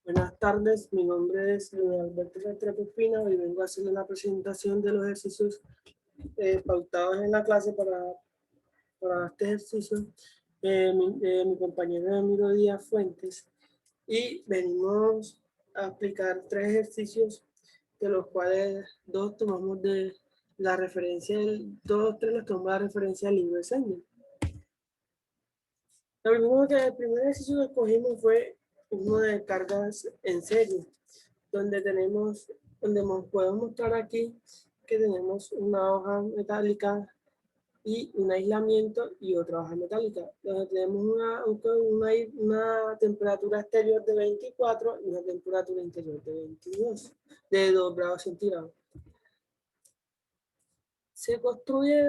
Buenas tardes, mi nombre es Luis Alberto Restrepo Espina y vengo a hacerle la presentación de los ejercicios pautados en la clase para este ejercicio. Mi compañero Emilio Díaz Fuentes y venimos a aplicar 3 ejercicios de los cuales 2 tomamos de la referencia, 2 o 3 los tomamos la referencia del libro de señas. El primer ejercicio que escogimos fue uno de cargas en serie, donde podemos mostrar aquí que tenemos una hoja metálica y un aislamiento y otra hoja metálica, donde tenemos una temperatura exterior de 24 y una temperatura interior de 2 grados centígrados. Se construye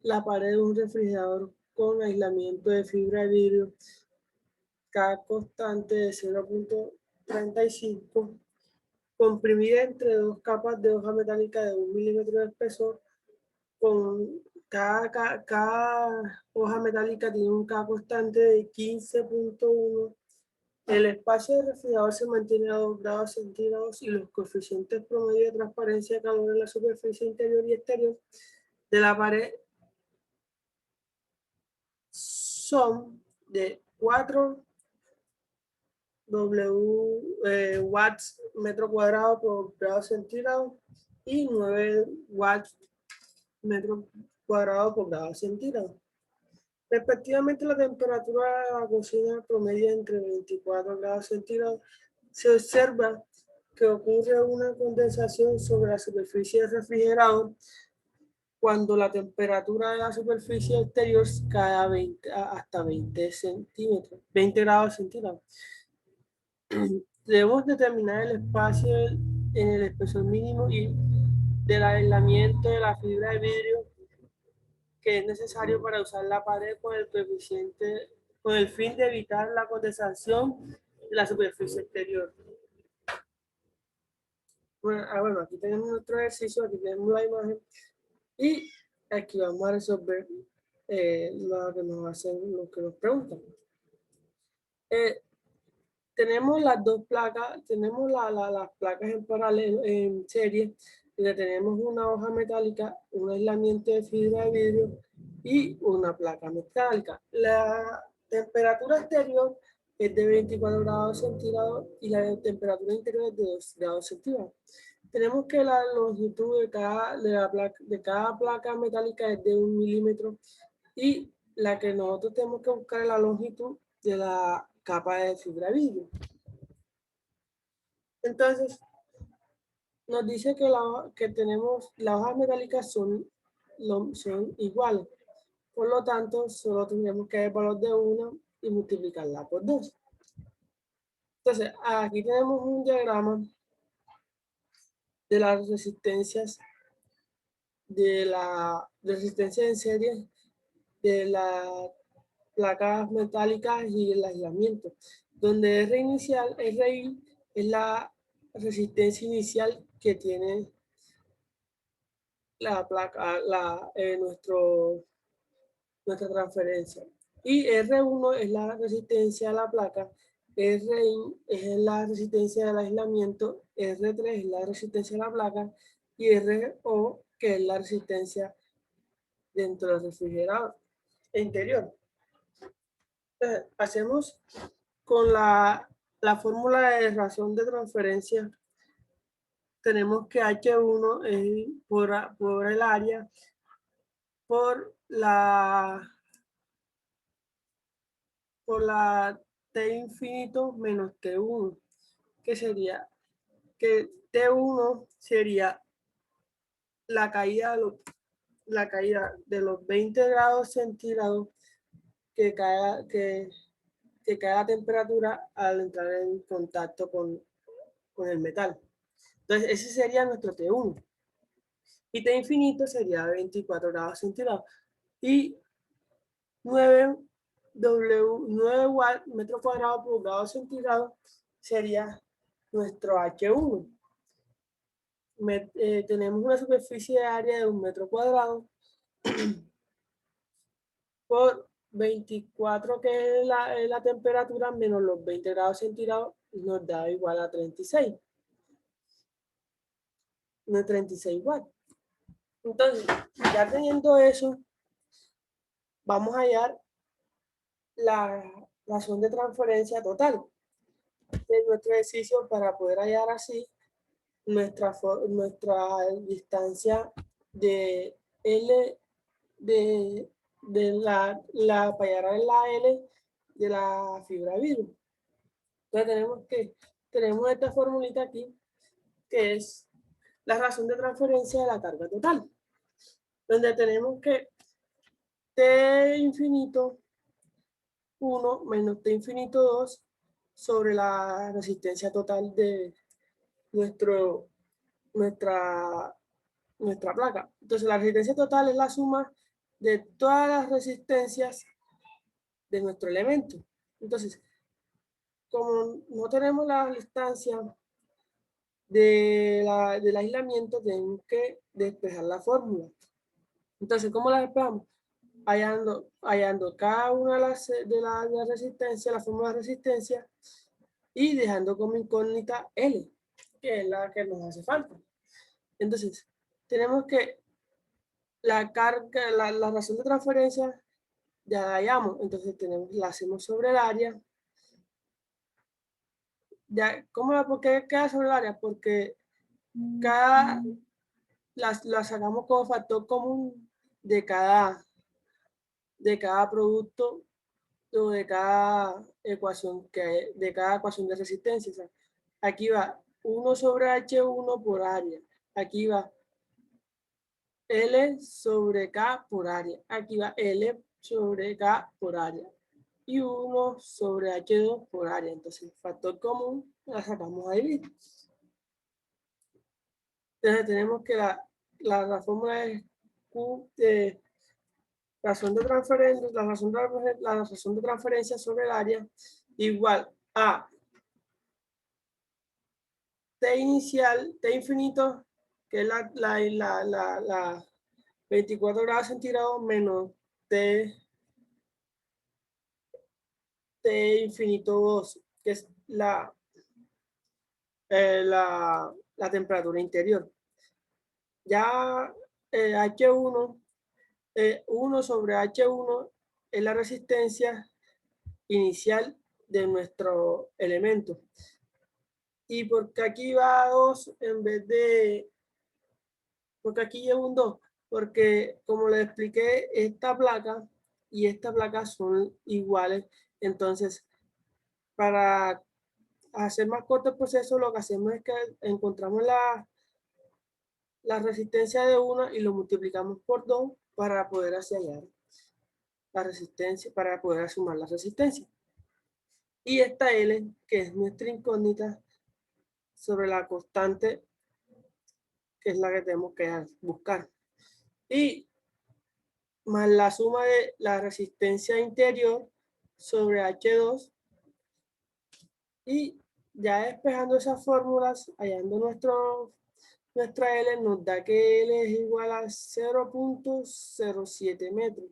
la pared de un refrigerador con aislamiento de fibra de vidrio, K constante de 0.35, comprimida entre 2 capas de hoja metálica de 1 milímetro de espesor. Con cada hoja metálica tiene un K constante de 15.1. El espacio de refrigerador se mantiene a 2 grados centígrados y los coeficientes promedio de transparencia de calor en la superficie interior y exterior de la pared son de 4 watts metro cuadrado por grado centígrado y 9 watts metro cuadrado por grado centígrado. Respectivamente, la temperatura de la cocina promedia entre 24 grados centígrados. Se observa que ocurre una condensación sobre la superficie del refrigerador cuando la temperatura de la superficie exterior cae hasta 20 grados centígrados. Debemos determinar el espacio en el espesor mínimo y del aislamiento de la fibra de vidrio que es necesario para usar la pared con el fin de evitar la condensación de la superficie exterior. Bueno, aquí tenemos nuestro ejercicio, aquí tenemos la imagen y aquí vamos a resolver lo que nos preguntan. Tenemos las 2 placas, tenemos las placas en paralelo, en serie, donde tenemos una hoja metálica, un aislamiento de fibra de vidrio y una placa metálica. La temperatura exterior es de 24 grados centígrados y la temperatura interior es de 2 grados centígrados. Tenemos que la longitud de cada placa metálica es de 1 milímetro y la que nosotros tenemos que buscar es la longitud de la capa de fibra de vidrio. Entonces, nos dice que tenemos las hojas metálicas son iguales. Por lo tanto, solo tendremos que ver el valor de una y multiplicarla por 2. Entonces, aquí tenemos un diagrama de las resistencias de resistencia en serie de las placas metálicas y el aislamiento, donde RI es la resistencia inicial que tiene la placa, nuestra transferencia. Y R1 es la resistencia a la placa, RI es la resistencia del aislamiento, R3 es la resistencia a la placa y RO que es la resistencia dentro del refrigerador interior. Entonces, hacemos con la fórmula de razón de transferencia. Tenemos que H1 es por el área por la T infinito menos T1, que sería que T1 sería la caída de los 20 grados centígrados que cae la temperatura al entrar en contacto con el metal. Entonces, ese sería nuestro T1. Y T infinito sería 24 grados centígrados. Y 9 watts metro cuadrado por grado centígrado sería nuestro H1. Tenemos una superficie de área de 1 metro cuadrado por 24, que es la temperatura, menos los 20 grados centígrados, nos da igual a 36. No, 36 watts. Entonces, ya teniendo eso, vamos a hallar la razón de transferencia total de nuestro ejercicio para poder hallar así nuestra distancia de L de para llegar a la L de la fibra vidrio. Entonces tenemos esta formulita aquí, que es la razón de transferencia de la carga total, donde tenemos que T infinito 1 menos T infinito 2 sobre la resistencia total de nuestra placa. Entonces la resistencia total es la suma de todas las resistencias de nuestro elemento. Entonces, como no tenemos la distancia del aislamiento, tenemos que despejar la fórmula. Entonces, ¿cómo la despejamos? Hallando cada una de las resistencias, la fórmula de resistencia, y dejando como incógnita L, que es la que nos hace falta. Entonces, tenemos que la carga, la razón de transferencia ya la hallamos, entonces la hacemos sobre el área. Ya, ¿por qué queda sobre el área? Porque la sacamos como factor común de cada producto o de cada ecuación de resistencia. O sea, aquí va 1 sobre H1 por área. Aquí va L sobre K por área. Aquí va L sobre K por área. Y 1 sobre H2 por área. Entonces, factor común la sacamos ahí. Entonces, tenemos que la fórmula es Q de razón de transferencia, la razón de transferencia sobre el área igual a T inicial, T infinito, que es la 24 grados centígrados menos T infinito 2, que es la temperatura interior. Ya H1, 1 sobre H1 es la resistencia inicial de nuestro elemento. Y porque aquí va 2 en vez de, porque aquí lleva un 2, porque como les expliqué, esta placa y esta placa son iguales. Entonces, para hacer más corto el proceso, lo que hacemos es que encontramos la resistencia de una y lo multiplicamos por 2 para poder hallar la resistencia, para poder sumar la resistencia. Y esta L, que es nuestra incógnita, sobre la constante, que es la que tenemos que buscar. Y más la suma de la resistencia interior sobre H2. Y ya despejando esas fórmulas, hallando nuestra L, nos da que L es igual a 0.07 metros.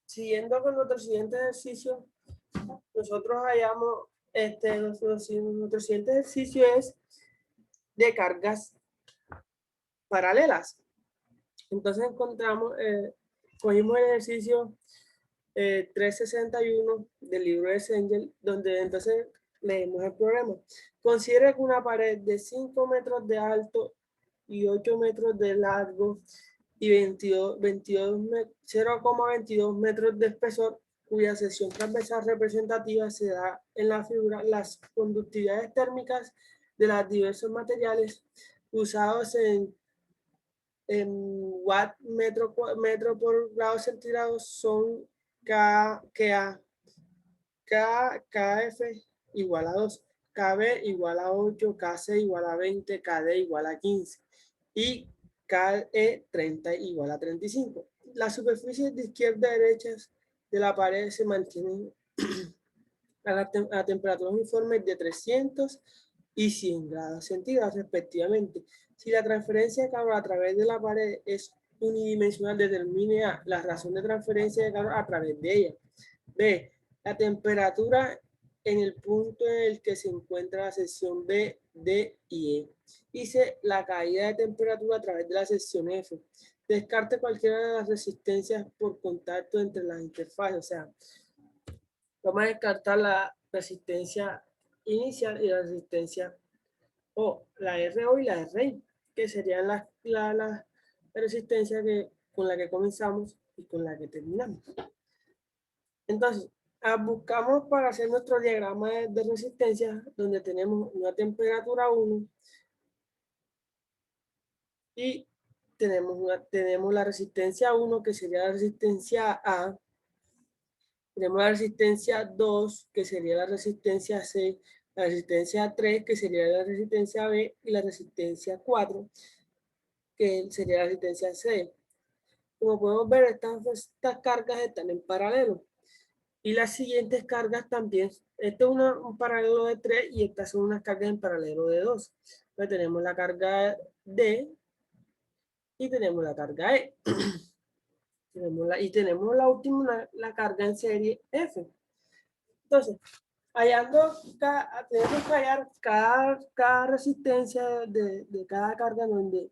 Siguiendo con nuestro siguiente ejercicio, nosotros hallamos, nuestro siguiente ejercicio es de cargas paralelas. Entonces cogimos el ejercicio 361 del libro de Sengel, donde entonces leemos el problema. Considere que una pared de 5 metros de alto y 8 metros de largo y 0,22 metros de espesor, cuya sección transversal representativa se da en la figura, las conductividades térmicas de los diversos materiales usados en watt metro por grado centígrado son KF igual a 2, KB igual a 8, KC igual a 20, KD igual a 15 y KE 30 igual a 35. Las superficies de izquierda a derecha de la pared se mantienen a temperaturas uniformes de 300 y 100 grados centígrados respectivamente. Si la transferencia de calor a través de la pared es unidimensional, determine A, la razón de transferencia de calor a través de ella. B, la temperatura en el punto en el que se encuentra la sección B, D y E. Y C, la caída de temperatura a través de la sección F. Descarte cualquiera de las resistencias por contacto entre las interfaces. O sea, vamos a descartar la resistencia inicial y la resistencia O, la RO y la RI, que serían la resistencia con la que comenzamos y con la que terminamos. Entonces, buscamos para hacer nuestro diagrama de resistencia, donde tenemos una temperatura 1 y tenemos la resistencia 1, que sería la resistencia A. Tenemos la resistencia 2, que sería la resistencia C, la resistencia 3, que sería la resistencia B, y la resistencia 4, que sería la resistencia C. Como podemos ver, estas cargas están en paralelo. Y las siguientes cargas también. Este es un paralelo de 3 y estas son unas cargas en paralelo de 2. Entonces tenemos la carga D y tenemos la carga E. tenemos la última, la carga en serie F. Entonces, tenemos que hallar cada resistencia de cada carga, donde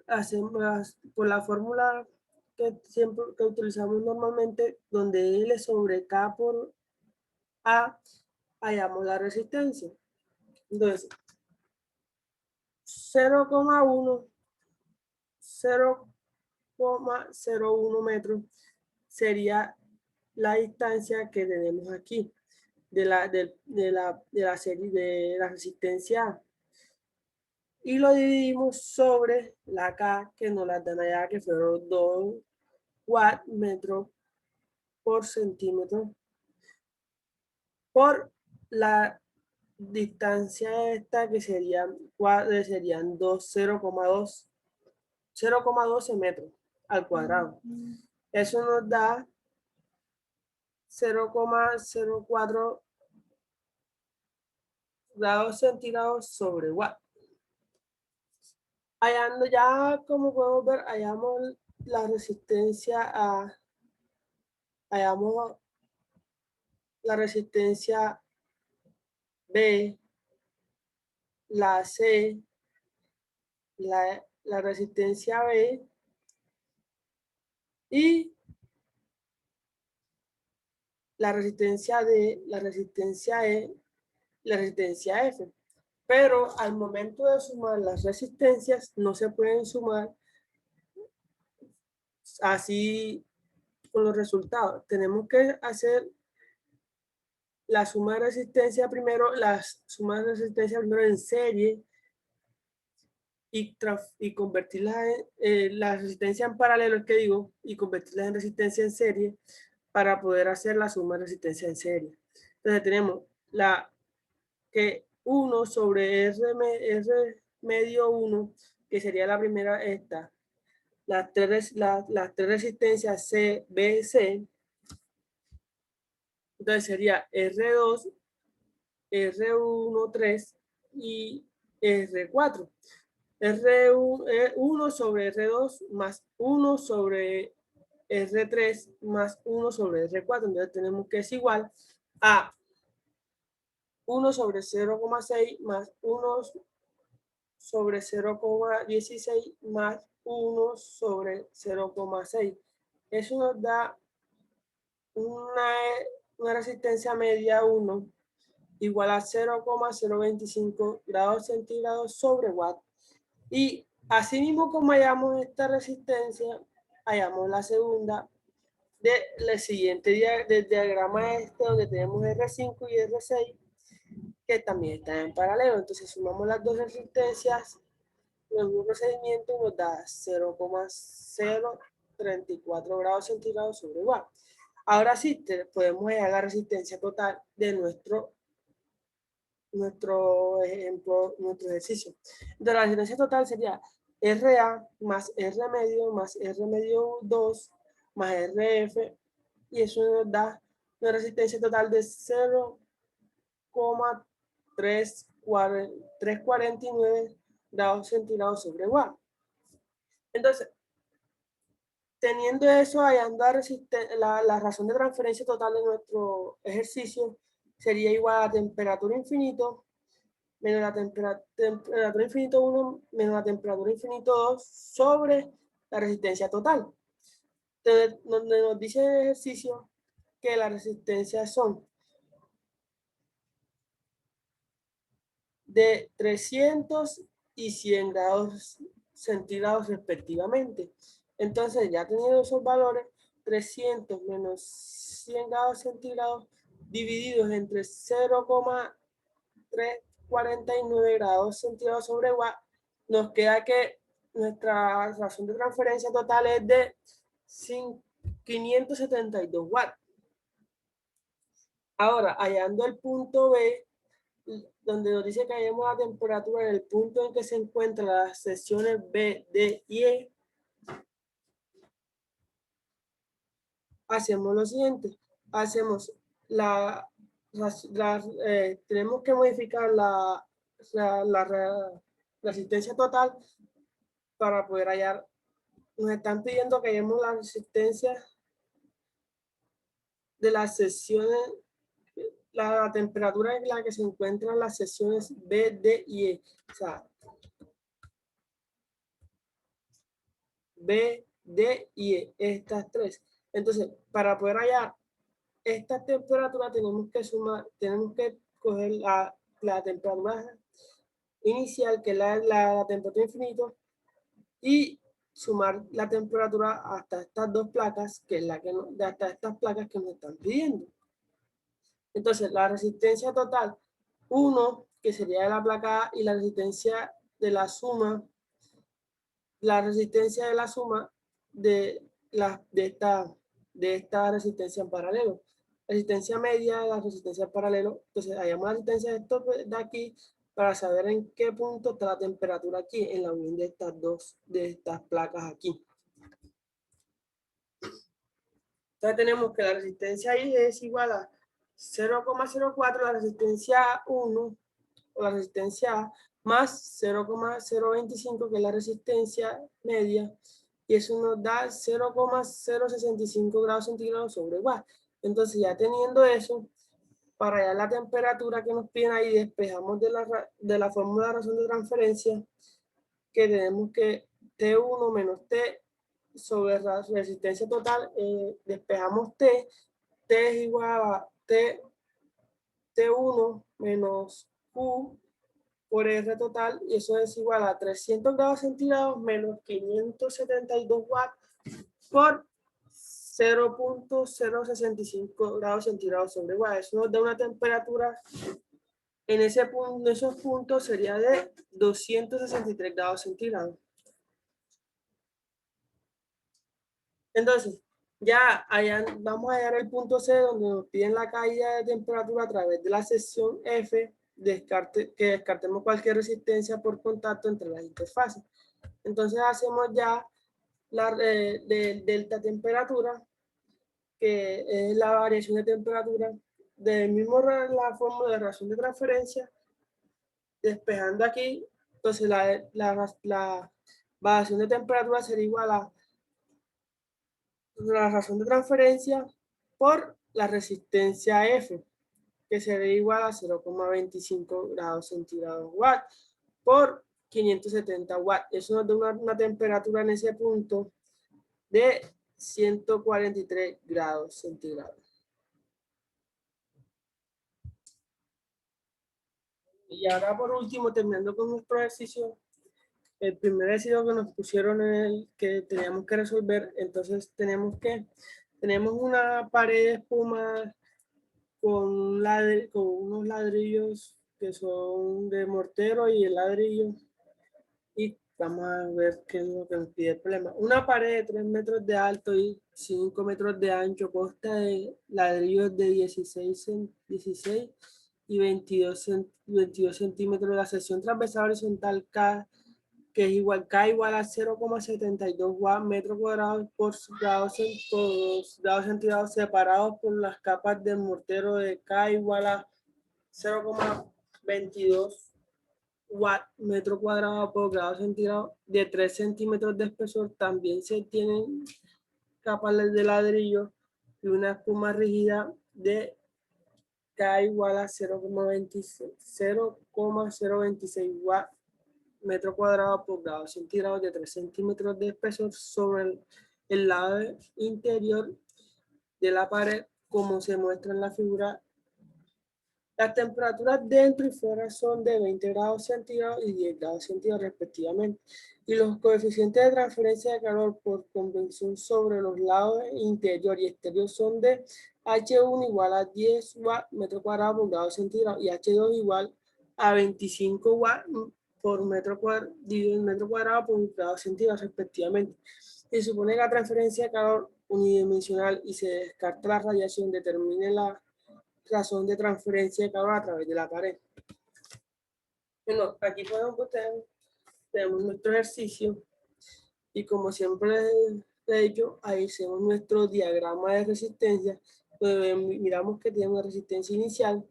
hacemos por la fórmula que utilizamos normalmente, donde L sobre K por A, hallamos la resistencia. Entonces, 0,01 metros sería la distancia que tenemos aquí de la serie de la resistencia A. Y lo dividimos sobre la K, que nos la dan allá, que fueron 2 watts metro por centímetro, por la distancia esta, que serían 0,12 metros al cuadrado. Eso nos da 0,04 grados centígrados sobre watt. Hallando ya, como podemos ver, hallamos la resistencia hallamos la resistencia B, la C, la resistencia B y la resistencia D, la resistencia E, la resistencia F. Pero al momento de sumar las resistencias, no se pueden sumar así con los resultados. Tenemos que hacer la suma de resistencia primero, en serie y convertirlas en la resistencia en paralelo, es que digo, y convertirlas en resistencia en serie para poder hacer la suma de resistencia en serie. Entonces tenemos que 1 sobre R medio 1, que sería la primera esta, las tres resistencias C, B, C. Entonces sería R2, R1, 3 y R4. R1 sobre R2 más 1 sobre R3 más 1 sobre R4. Entonces tenemos que es igual a 1 sobre 0,6 más 1 sobre 0,16 más 1 sobre 0,6. Eso nos da una resistencia media 1 igual a 0,025 grados centígrados sobre watt. Y así mismo como hallamos esta resistencia, hallamos la segunda del siguiente del diagrama donde tenemos R5 y R6, que también están en paralelo. Entonces sumamos las dos resistencias, el mismo procedimiento nos da 0,034 grados centígrados sobre watt. Ahora sí, podemos hallar la resistencia total de nuestro ejemplo, nuestro ejercicio. De la resistencia total sería RA más R medio 2 más RF y eso nos da una resistencia total de 0,349 grados centígrados sobre watt. Entonces, teniendo eso, hallando la razón de transferencia total de nuestro ejercicio sería igual a temperatura infinito menos la temperatura infinito 1 menos la temperatura infinito 2 sobre la resistencia total. Entonces, donde nos dice el ejercicio que las resistencias son de 300 y 100 grados centígrados respectivamente. Entonces, ya teniendo esos valores, 300 menos 100 grados centígrados divididos entre 0,349 grados centígrados sobre watt, nos queda que nuestra razón de transferencia total es de 572 watts. Ahora, hallando el punto B, donde nos dice que hallemos la temperatura en el punto en que se encuentran las secciones B, D y E, hacemos lo siguiente. Hacemos tenemos que modificar la resistencia total para poder hallar. Nos están pidiendo que hallemos la resistencia de las secciones, la temperatura en la que se encuentran las secciones B, D y E. O sea, B, D y E, estas tres. Entonces, para poder hallar esta temperatura tenemos que coger la temperatura inicial, que es la temperatura infinita, y sumar la temperatura hasta estas dos placas, que es hasta estas placas que nos están pidiendo. Entonces, la resistencia total, 1, que sería de la placa A, y la resistencia de la suma, de esta resistencia en paralelo. Resistencia media, la resistencia en paralelo. Entonces, hallamos la resistencia de esto de aquí para saber en qué punto está la temperatura aquí, en la unión de estas placas aquí. Entonces tenemos que la resistencia I es igual a 0,04, la resistencia 1 o la resistencia A, más 0,025, que es la resistencia media, y eso nos da 0,065 grados centígrados sobre watt. Entonces, ya teniendo eso, para hallar la temperatura que nos piden ahí, despejamos de la fórmula de razón de transferencia, que tenemos que T1 menos T sobre la resistencia total, despejamos T es igual a T1 menos Q por R total, y eso es igual a 300 grados centígrados menos 572 watts por 0,065 grados centígrados sobre watt. Eso nos da una temperatura en esos puntos sería de 263 grados centígrados. Entonces, ya vamos a hallar el punto C, donde nos piden la caída de temperatura a través de la sección F, que descartemos cualquier resistencia por contacto entre las interfaces. Entonces hacemos ya del delta temperatura, que es la variación de temperatura, del mismo la fórmula de razón de transferencia, despejando aquí. Entonces la variación de temperatura sería igual a la razón de transferencia por la resistencia F, que sería igual a 0,25 grados centígrados watt por 570 watts. Eso nos da una temperatura en ese punto de 143 grados centígrados. Y ahora por último, terminando con nuestro ejercicio, el primer ejercicio que nos pusieron que teníamos que resolver, entonces tenemos una pared de espuma con unos ladrillos que son de mortero y el ladrillo, y vamos a ver qué es lo que nos pide el problema. Una pared de 3 metros de alto y 5 metros de ancho, consta de ladrillos de 16 y 22 centímetros. La sección transversal horizontal K que es igual, K igual a 0,72 watts metro cuadrado por grado, grados centígrados separados por las capas del mortero de K igual a 0,22 watts metro cuadrado por grado centígrado de 3 centímetros de espesor. También se tienen capas de ladrillo y una espuma rígida de K igual a 0,026 watts metro cuadrado por grado centígrado de 3 centímetros de espesor sobre el lado interior de la pared, como se muestra en la figura. Las temperaturas dentro y fuera son de 20 grados centígrados y 10 grados centígrados respectivamente. Y los coeficientes de transferencia de calor por convención sobre los lados interior y exterior son de H1 igual a 10 watts metro cuadrado por grado centígrado y H2 igual a 25 watts por metro cuadrado por grado centígrado respectivamente. Se supone que la transferencia de calor unidimensional y se descarta la radiación, determine la razón de transferencia de calor a través de la pared. Bueno, aquí podemos ver, tenemos nuestro ejercicio y como siempre he dicho, ahí hacemos nuestro diagrama de resistencia, donde miramos que tiene una resistencia inicial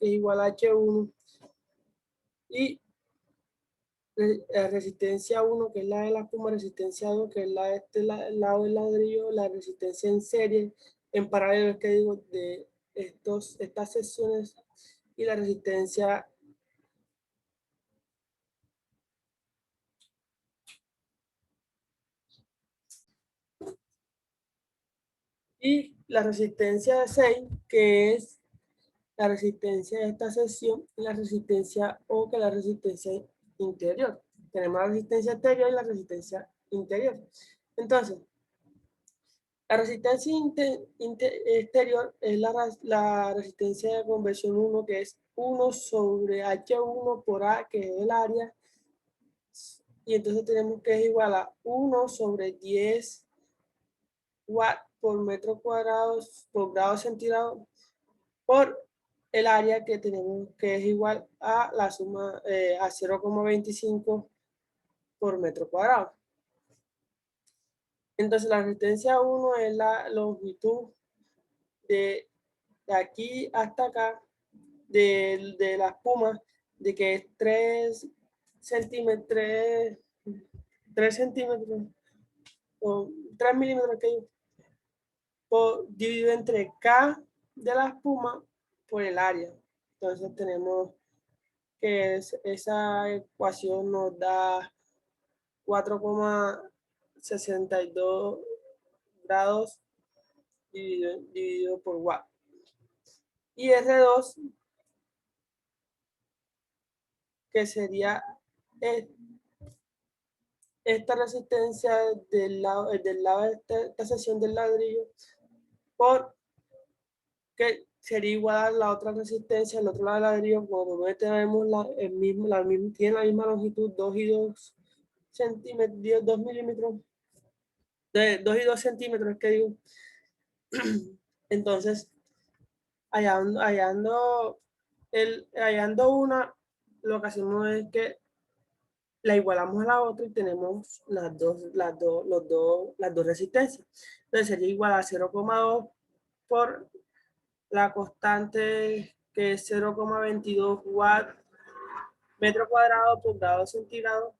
que es igual a H1 y resistencia 1 que es la de la espuma, resistencia 2 que es la de este lado del ladrillo, la resistencia en serie, en paralelo es que digo de estas secciones y la resistencia y la resistencia de 6 que es la resistencia de esta sección y la resistencia O que es la resistencia interior. Tenemos la resistencia exterior y la resistencia interior. Entonces, la resistencia exterior es la resistencia de conversión 1 que es 1 sobre H1 por A que es el área y entonces tenemos que es igual a 1 sobre 10 watts por metro cuadrado por grado centígrado por el área que tenemos que es igual a la suma a 0,25 por metro cuadrado. Entonces la resistencia 1 es la longitud de aquí hasta acá de la espuma, de que es 3 centímetros, 3 centímetros o 3 milímetros que yo, dividido entre K de la espuma por el área. Entonces tenemos que esa ecuación nos da 4,62 grados dividido por watt. Y R2, que sería esta resistencia del lado de esta sección del ladrillo, por que sería igual a la otra resistencia del otro lado del ladrillo, como tenemos tiene la misma longitud, 2 y 2 centímetros, 2 milímetros, de 2 y 2 centímetros, que digo. Entonces, hallando una, lo que hacemos es que la igualamos a la otra y tenemos las dos resistencias. Entonces sería igual a 0,2 por la constante que es 0,22 watts metro cuadrado por grado centígrado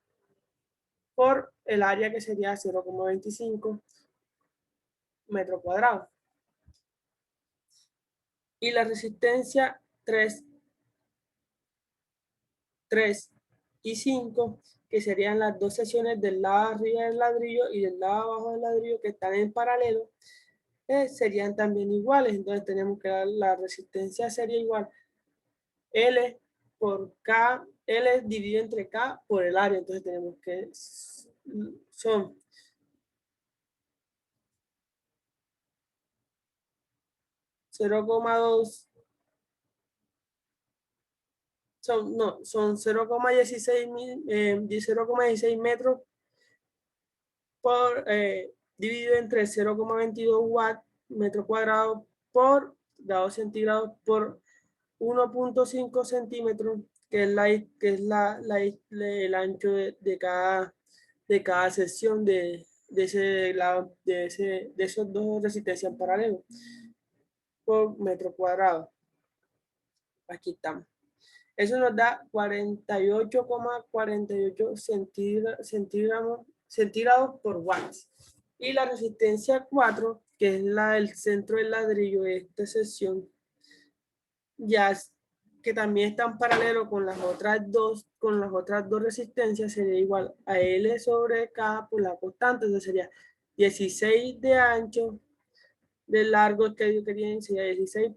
por el área que sería 0,25 metro cuadrado. Y la resistencia 3 y 5, que serían las dos secciones del lado arriba del ladrillo y del lado abajo del ladrillo que están en paralelo, serían también iguales. Entonces tenemos que la resistencia sería igual L por K, L dividido entre K por el área. Entonces tenemos que son 0,2 son 0,16 metros por dividido entre 0,22 watts metro cuadrado por grado centígrado por 1,5 centímetros, que es el ancho de cada sección de ese lado, de esos dos resistencias en paralelo por metro cuadrado. Aquí estamos. Eso nos da 48,48 centígrados por watts. Y la resistencia 4, que es la del centro del ladrillo de esta sección, ya que también está en paralelo con las otras dos resistencias, sería igual a L sobre K por la constante. Entonces sería 16 de ancho, de largo, que yo quería, sería 16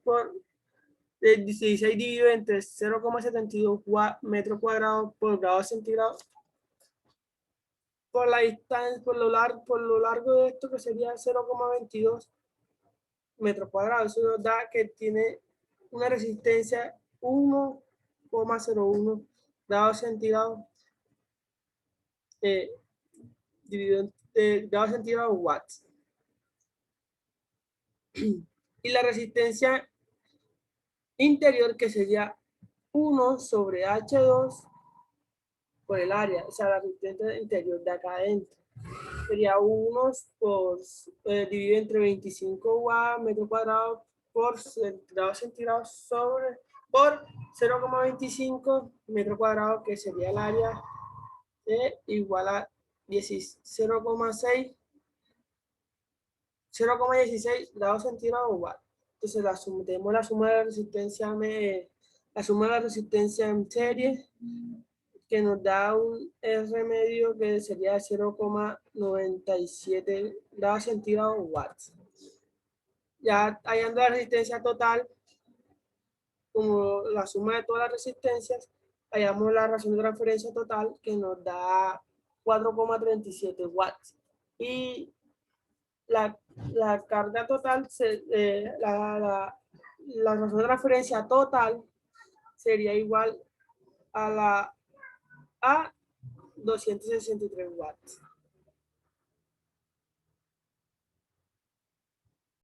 dividido entre 0,72 metros cuadrados por grado centígrado por la distancia, por lo largo de esto, que sería 0,22 metros cuadrados. Eso nos da que tiene una resistencia 1,01 grados centígrados dividido en grados centígrados watts. Y la resistencia interior, que sería 1 sobre H2 por el área, o sea, la resistencia interior de acá adentro. Sería 1 por dividido entre 25 watts metro cuadrado por grados centígrados sobre por 0,25 metro cuadrado, que sería el área igual a 0,16 grados centígrados watts. Entonces tenemos la suma de la resistencia en serie, que nos da un R medio que sería 0,97 grados centígrados watts. Ya hallando la resistencia total, como la suma de todas las resistencias, hallamos la razón de transferencia total, que nos da 4,37 watts. Y la carga total, la razón de transferencia total sería igual a 263 watts.